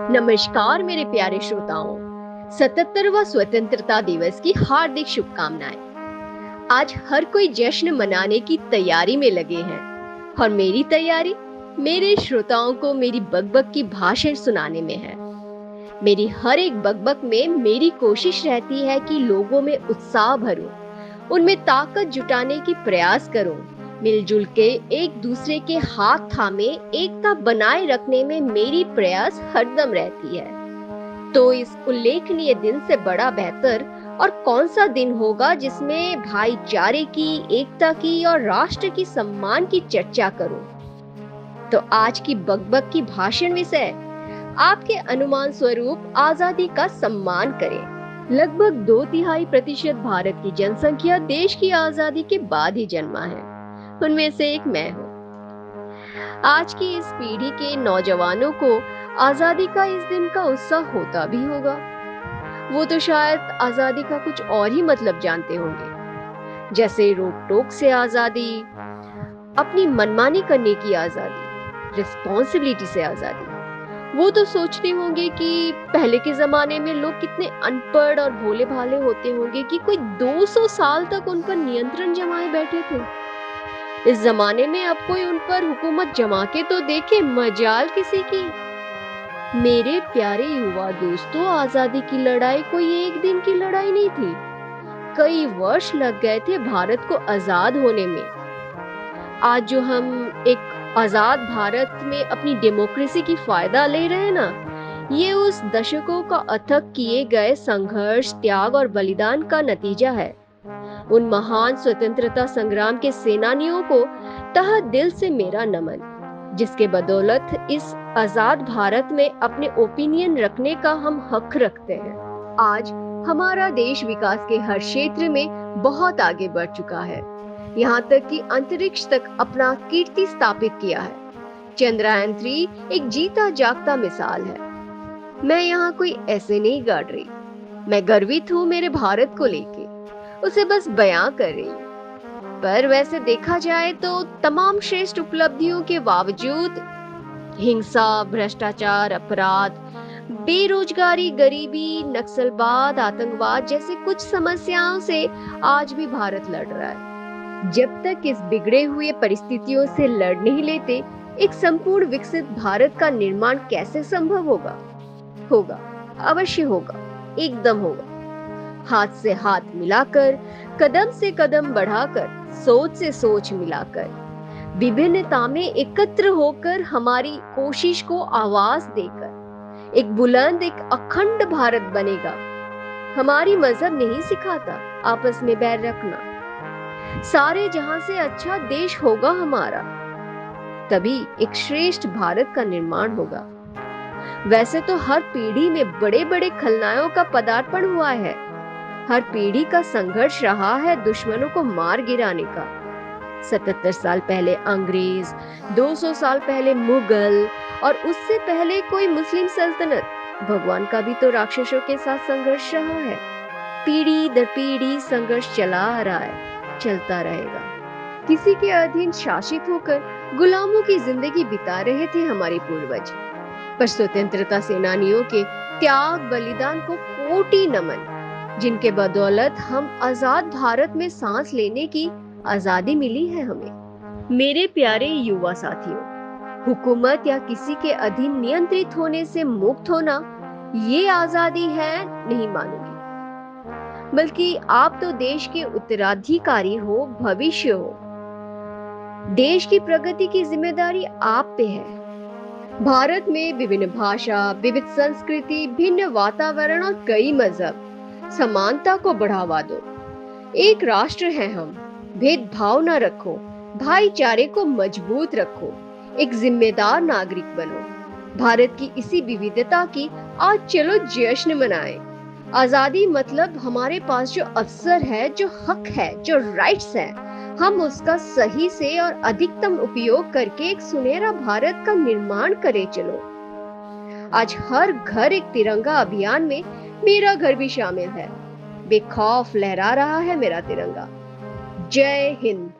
नमस्कार मेरे प्यारे श्रोताओं, 77वां स्वतंत्रता दिवस की हार्दिक शुभकामनाएं। आज हर कोई जश्न मनाने की तैयारी में लगे हैं और मेरी तैयारी मेरे श्रोताओं को मेरी बकबक की भाषण सुनाने में है। मेरी हर एक बकबक में मेरी कोशिश रहती है कि लोगों में उत्साह भरूं, उनमें ताकत जुटाने की प्रयास करूं, मिलजुल के एक दूसरे के हाथ थामे एकता बनाए रखने में मेरी प्रयास हरदम रहती है। तो इस उल्लेखनीय दिन से बड़ा बेहतर और कौन सा दिन होगा जिसमें भाईचारे की, एकता की और राष्ट्र की सम्मान की चर्चा करूं। तो आज की बकबक की भाषण विषय आपके अनुमान स्वरूप आजादी का सम्मान करें। लगभग 2/3% भारत की जनसंख्या देश की आजादी के बाद ही जन्मा है। उनमें से एक मैं हूँ। आज की इस पीढ़ी के नौजवानों को आजादी का इस दिन का उत्साह होता भी होगा। वो तो शायद आजादी का कुछ और ही मतलब जानते होंगे, जैसे रोक टोक से आजादी, अपनी मनमानी करने की आजादी, रिस्पॉन्सिबिलिटी से आजादी। वो तो सोचते होंगे कि पहले के जमाने में लोग कितने अनपढ़ और भोले भाले होते होंगे कि कोई 200 साल तक उन पर नियंत्रण जमाए बैठे थे। इस जमाने में अब कोई उन पर हुकूमत जमा के तो देखे, मजाल किसी की। मेरे प्यारे युवा दोस्तों, आजादी की लड़ाई कोई एक दिन की लड़ाई नहीं थी। कई वर्ष लग गए थे भारत को आजाद होने में। आज जो हम एक आजाद भारत में अपनी डेमोक्रेसी की फायदा ले रहे हैं ना, ये उस दशकों का अथक किए गए संघर्ष, त्याग और बलिदान का नतीजा है। उन महान स्वतंत्रता संग्राम के सेनानियों को तहे दिल से मेरा नमन, जिसके बदौलत इस आजाद भारत में अपने ओपिनियन रखने का हम हक रखते हैं। आज हमारा देश विकास के हर क्षेत्र में बहुत आगे बढ़ चुका है, यहाँ तक कि अंतरिक्ष तक अपना कीर्ति स्थापित किया है। चंद्रयान 3 एक जीता जागता मिसाल है। मैं यहाँ कोई ऐसे नहीं गाड़ रही, मैं गर्वित हूँ मेरे भारत को लेके, उसे बस बयां कर रही हूँ। पर वैसे देखा जाए तो तमाम श्रेष्ठ उपलब्धियों के बावजूद हिंसा, भ्रष्टाचार, अपराध, बेरोजगारी, गरीबी, नक्सलवाद, आतंकवाद जैसे कुछ समस्याओं से आज भी भारत लड़ रहा है। जब तक इस बिगड़े हुए परिस्थितियों से लड़ नहीं लेते, एक संपूर्ण विकसित भारत का निर्माण कैसे संभव होगा? होगा, अवश्य होगा, एकदम होगा। हाथ से हाथ मिलाकर, कदम से कदम बढ़ाकर, सोच से सोच मिलाकर, विभिन्नता में एकत्र होकर हमारी कोशिश को आवाज देकर एक बुलंद, एक अखंड भारत बनेगा। हमारी मजहब नहीं सिखाता आपस में बैर रखना। सारे जहां से अच्छा देश होगा हमारा, तभी एक श्रेष्ठ भारत का निर्माण होगा। वैसे तो हर पीढ़ी में बड़े बड़े खलनायकों का पदार्पण हुआ है। हर पीढ़ी का संघर्ष रहा है दुश्मनों को मार गिराने का। 77 साल पहले अंग्रेज, 200 साल पहले मुगल और उससे पहले कोई मुस्लिम सल्तनत। भगवान का भी तो राक्षसों के साथ संघर्ष रहा है। पीढ़ी दर पीढ़ी संघर्ष चला आ रहा है, चलता रहेगा। किसी के अधीन शासित होकर गुलामों की जिंदगी बिता रहे थे हमारे पूर्वज, पर स्वतंत्रता सेनानियों के त्याग, बलिदान को कोटि नमन, जिनके बदौलत हम आजाद भारत में सांस लेने की आजादी मिली है हमें। मेरे प्यारे युवा साथियों, हुकूमत या किसी के अधीन नियंत्रित होने से मुक्त होना ये आजादी है नहीं मानूंगी, बल्कि आप तो देश के उत्तराधिकारी हो, भविष्य हो। देश की प्रगति की जिम्मेदारी आप पे है। भारत में विभिन्न भाषा, विविध संस्कृति, भिन्न वातावरण और कई मजहब, समानता को बढ़ावा दो। एक राष्ट्र है हम, भेदभाव न रखो, भाईचारे को मजबूत रखो, एक जिम्मेदार नागरिक बनो। भारत की इसी विविधता की आज चलो जश्न मनाएं। आजादी मतलब हमारे पास जो अवसर है, जो हक है, जो राइट्स है, हम उसका सही से और अधिकतम उपयोग करके एक सुनहरा भारत का निर्माण करें। चलो, आज हर घर एक तिरंगा अभियान में मेरा घर भी शामिल है। बेखौफ लहरा रहा है मेरा तिरंगा। जय हिंद।